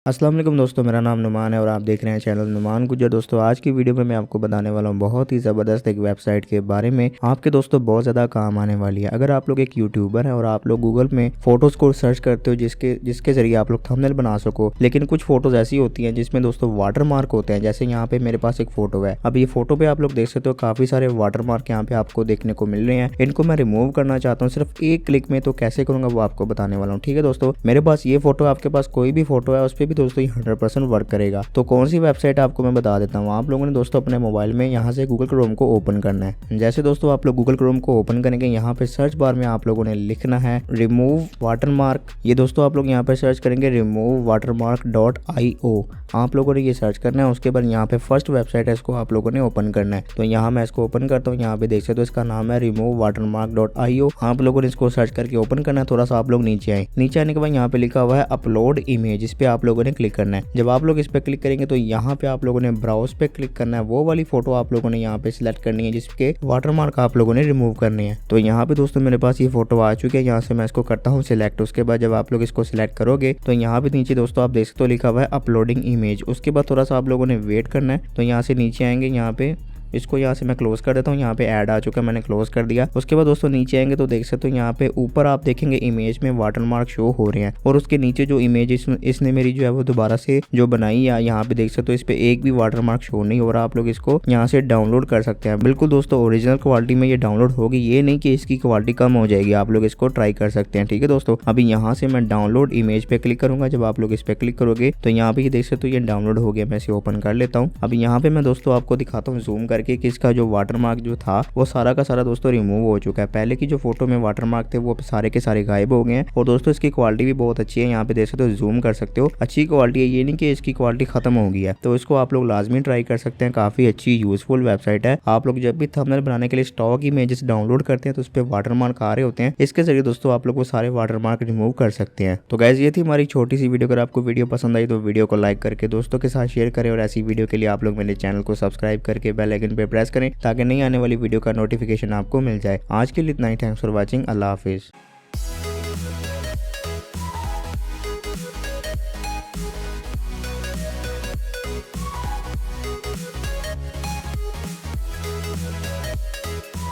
अस्सलाम वालेकुम दोस्तों, मेरा नाम नुमान है और आप देख रहे हैं चैनल नुमान गुज्जर। दोस्तों आज की वीडियो में मैं आपको बताने वाला हूँ बहुत ही ज़बरदस्त एक वेबसाइट के बारे में। आपके दोस्तों बहुत ज़्यादा काम आने वाली है। अगर आप लोग एक यूट्यूबर हैं और आप लोग गूगल में फोटोज़ को सर्च करते हो जिसके जरिए आप लोग थंबनेल बना सको, लेकिन कुछ फोटोज़ ऐसी होती हैं जिसमें दोस्तों वाटर मार्क होते हैं। जैसे यहाँ पे मेरे पास एक फ़ोटो है। अब ये फोटो पे आप लोग देख सकते हो काफ़ी सारे वाटर मार्क यहाँ पे आपको देखने को मिल रहे हैं। इनको मैं रिमूव करना चाहता हूँ सिर्फ एक क्लिक में। तो कैसे करूँगा वो आपको बताने वाला हूँ। ठीक है दोस्तों, मेरे पास ये फोटो, आपके पास कोई भी फोटो है उस पर भी दोस्तों ये 100% वर्क करेगा। तो कौन सी वेबसाइट आपको मैं बता देता हूँ। आप लोगों ने दोस्तों अपने मोबाइल में यहाँ से गूगल क्रोम को ओपन करना है। जैसे दोस्तों आप लोग गूगल क्रोम को ओपन करेंगे, यहाँ पे सर्च बार में आप लोगों ने लिखना है रिमूव वाटरमार्क। ये दोस्तों आप लोग यहाँ पे सर्च करेंगे removewatermark.io। आप लोगों ने ये सर्च करना है। उसके बाद यहाँ पे फर्स्ट वेबसाइट है, इसको आप लोगों ने ओपन करना है। तो यहाँ मैं इसको ओपन करता हूँ। यहाँ पे देख सकते हो इसका नाम है removewatermark.io। आप लोगों ने इसको सर्च करके ओपन करना है। थोड़ा सा आप लोग नीचे आए। नीचे आने के बाद यहाँ पे लिखा हुआ है अपलोड इमेज, इस पे आप लोगों ने क्लिक करना है। जब आप लोग इस पे क्लिक करेंगे तो यहाँ पे आप लोगों ने ब्राउज पे क्लिक करना है। वो वाली फोटो आप लोगों ने यहाँ पे सिलेक्ट करनी है जिसके वाटरमार्क आप लोगों ने रिमूव करने हैं। तो यहाँ पे दोस्तों मेरे पास ये फोटो आ चुकी है। यहाँ से मैं इसको करता हूँ सिलेक्ट। उसके बाद जब आप लोग इसको सिलेक्ट करोगे तो यहाँ पे नीचे दोस्तों आप देख सकते हो लिखा हुआ है अपलोडिंग इमेज। उसके बाद थोड़ा सा आप लोगों ने वेट करना है। तो यहाँ से नीचे आएंगे, यहाँ पे इसको यहाँ से मैं क्लोज कर देता हूँ। यहाँ पे ऐड आ चुका है, मैंने क्लोज कर दिया। उसके बाद दोस्तों नीचे आएंगे तो देख सकते हो यहाँ पे ऊपर आप देखेंगे इमेज में वाटरमार्क शो हो रहे हैं। और उसके नीचे जो इमेज इसने मेरी जो है वो दोबारा से जो बनाई है, यहाँ पे देख सकते हो इस पे एक भी वाटरमार्क शो नहीं हो रहा। आप लोग इसको यहाँ से डाउनलोड कर सकते हैं। बिल्कुल दोस्तों ओरिजिनल क्वालिटी में ये डाउनलोड होगी, ये नहीं कि इसकी क्वालिटी कम हो जाएगी। आप लोग इसको ट्राई कर सकते हैं। ठीक है दोस्तों, अभी यहाँ से मैं डाउनलोड इमेज पे क्लिक करूंगा। जब आप लोग इस पे क्लिक करोगे तो यहाँ पे देख सकते हो ये डाउनलोड हो गया। मैं इसे ओपन कर लेता हूँ। अभी यहाँ पे मैं दोस्तों आपको दिखाता हूँ जूम करके कि इसका जो वाटरमार्क जो था वो सारा का सारा दोस्तों रिमूव हो चुका है। पहले की जो फोटो में वाटरमार्क थे वो सारे के सारे गायब हो गए हैं। और दोस्तों इसकी क्वालिटी भी बहुत अच्छी है। यहाँ पे देख सकते हो जूम कर सकते हो, अच्छी क्वालिटी है। ये नहीं कि इसकी क्वालिटी खत्म हो गई है। तो इसको आप लोग लाजमी ट्राई कर सकते हैं। काफी अच्छी यूजफुल वेबसाइट है। आप लोग जब भी थंबनेल बनाने के लिए स्टॉक इमेजेस डाउनलोड करते हैं तो उस पर वाटरमार्क आ रहे होते हैं। इसके जरिए दोस्तों आप लोग वो सारे वाटरमार्क रिमूव कर सकते हैं। तो गाइस ये थी हमारी छोटी सी वीडियो। अगर आपको वीडियो पसंद आई तो वीडियो को लाइक करके दोस्तों के साथ शेयर करें। और ऐसी वीडियो के लिए आप लोग मेरे चैनल को सब्सक्राइब करके बेल आइकन पे प्रेस करें ताकि नई आने वाली वीडियो का नोटिफिकेशन आपको मिल जाए। आज के लिए इतना ही। Thanks for watching. अल्लाह हाफिज।